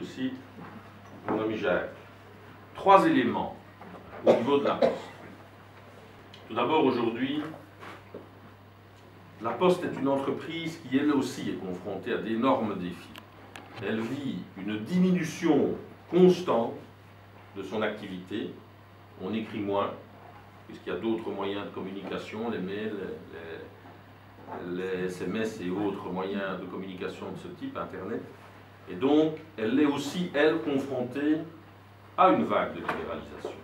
ici mon ami Jacques. 3 éléments au niveau de la Poste. Tout d'abord, aujourd'hui, la Poste est une entreprise qui, elle aussi, est confrontée à d'énormes défis. Elle vit une diminution constante de son activité. On écrit moins, puisqu'il y a d'autres moyens de communication, les mails, les SMS et autres moyens de communication de ce type, Internet. Et donc, elle est aussi, elle, confrontée à une vague de libéralisation.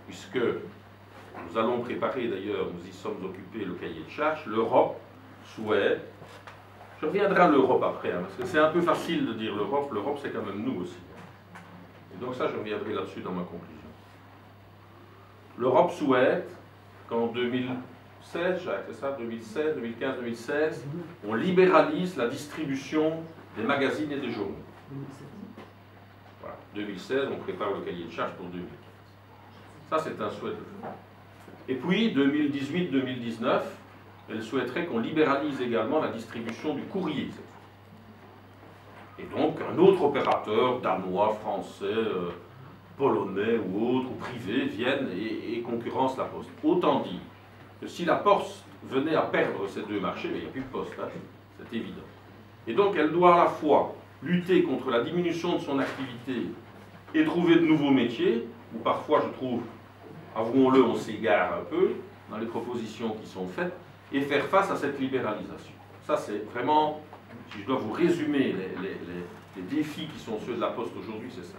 Puisque nous allons préparer, d'ailleurs, nous y sommes occupés, le cahier de charges, l'Europe souhaite, je reviendrai à l'Europe après, hein, parce que c'est un peu facile de dire l'Europe c'est quand même nous aussi. Et donc ça, je reviendrai là-dessus dans ma conclusion. L'Europe souhaite qu'en 2016, Jacques, c'est ça, 2016, 2015, 2016, on libéralise la distribution des magazines et des journaux. Voilà. 2016, on prépare le cahier de charges pour 2015. Ça, c'est un souhait de l'Europe. Et puis, 2018-2019, elle souhaiterait qu'on libéralise également la distribution du courrier. Et donc, un autre opérateur, danois, français, polonais ou autre, ou privé, viennent et concurrencent la Poste. Autant dire que si la Poste venait à perdre ces deux marchés, mais il n'y a plus de Poste, hein, c'est évident. Et donc, elle doit à la fois lutter contre la diminution de son activité et trouver de nouveaux métiers, où parfois, je trouve, avouons-le, on s'égare un peu dans les propositions qui sont faites, et faire face à cette libéralisation. Ça, c'est vraiment, si je dois vous résumer les défis qui sont ceux de la Poste aujourd'hui, c'est ça.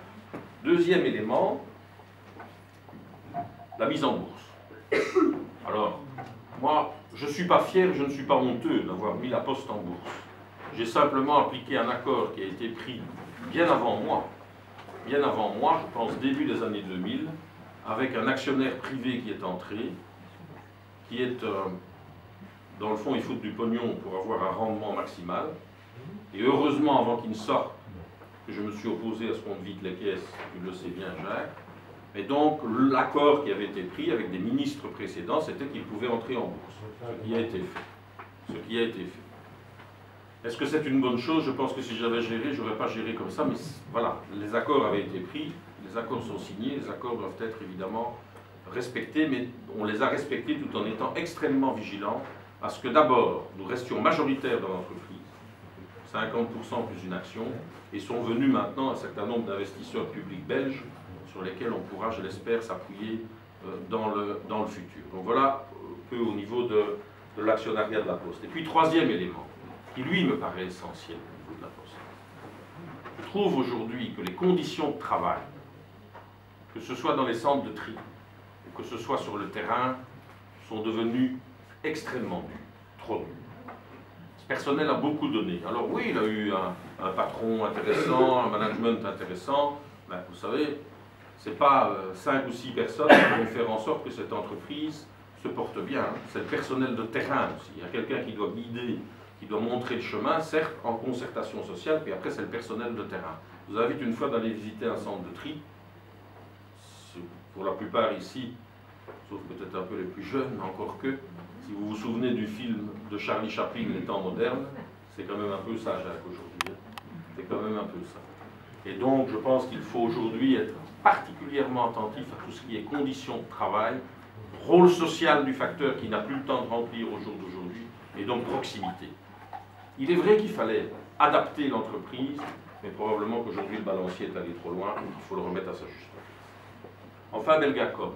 Deuxième élément, la mise en bourse. Alors, moi, je ne suis pas fier, je ne suis pas honteux d'avoir mis la Poste en bourse. J'ai simplement appliqué un accord qui a été pris bien avant moi, je pense début des années 2000, avec un actionnaire privé qui est entré, qui est, dans le fond, il faut du pognon pour avoir un rendement maximal. Et heureusement, avant qu'il ne sorte, que je me suis opposé à ce qu'on vide les caisses, tu le sais bien, Jacques. Et donc, l'accord qui avait été pris avec des ministres précédents, c'était qu'il pouvait entrer en bourse. Ce qui a été fait. Est-ce que c'est une bonne chose? Je pense que si j'avais géré, je n'aurais pas géré comme ça, mais voilà, les accords avaient été pris, les accords sont signés, les accords doivent être évidemment respectés, mais on les a respectés tout en étant extrêmement vigilants à ce que d'abord, nous restions majoritaires dans l'entreprise, 50% plus une action, et sont venus maintenant un certain nombre d'investisseurs publics belges sur lesquels on pourra, je l'espère, s'appuyer dans le futur. Donc voilà un peu au niveau de l'actionnariat de la Poste. Et puis troisième élément, qui lui me paraît essentiel au niveau de la Poste. Je trouve aujourd'hui que les conditions de travail, que ce soit dans les centres de tri, ou que ce soit sur le terrain, sont devenues extrêmement dures, trop dures. Ce personnel a beaucoup donné. Alors oui, il a eu un patron intéressant, un management intéressant, mais vous savez, ce n'est pas 5 ou 6 personnes qui vont faire en sorte que cette entreprise se porte bien. C'est le personnel de terrain aussi. Il y a quelqu'un qui doit guider, qui doit montrer le chemin, certes en concertation sociale, puis après c'est le personnel de terrain. Je vous invite une fois d'aller visiter un centre de tri. Pour la plupart ici, sauf peut-être un peu les plus jeunes, encore que, si vous vous souvenez du film de Charlie Chaplin, Les temps modernes, c'est quand même un peu ça, Jacques, aujourd'hui. C'est quand même un peu ça. Et donc, je pense qu'il faut aujourd'hui être particulièrement attentif à tout ce qui est conditions de travail, rôle social du facteur qui n'a plus le temps de remplir au jour d'aujourd'hui, et donc proximité. Il est vrai qu'il fallait adapter l'entreprise, mais probablement qu'aujourd'hui le balancier est allé trop loin, il faut le remettre à sa juste place. Enfin, Belgacom.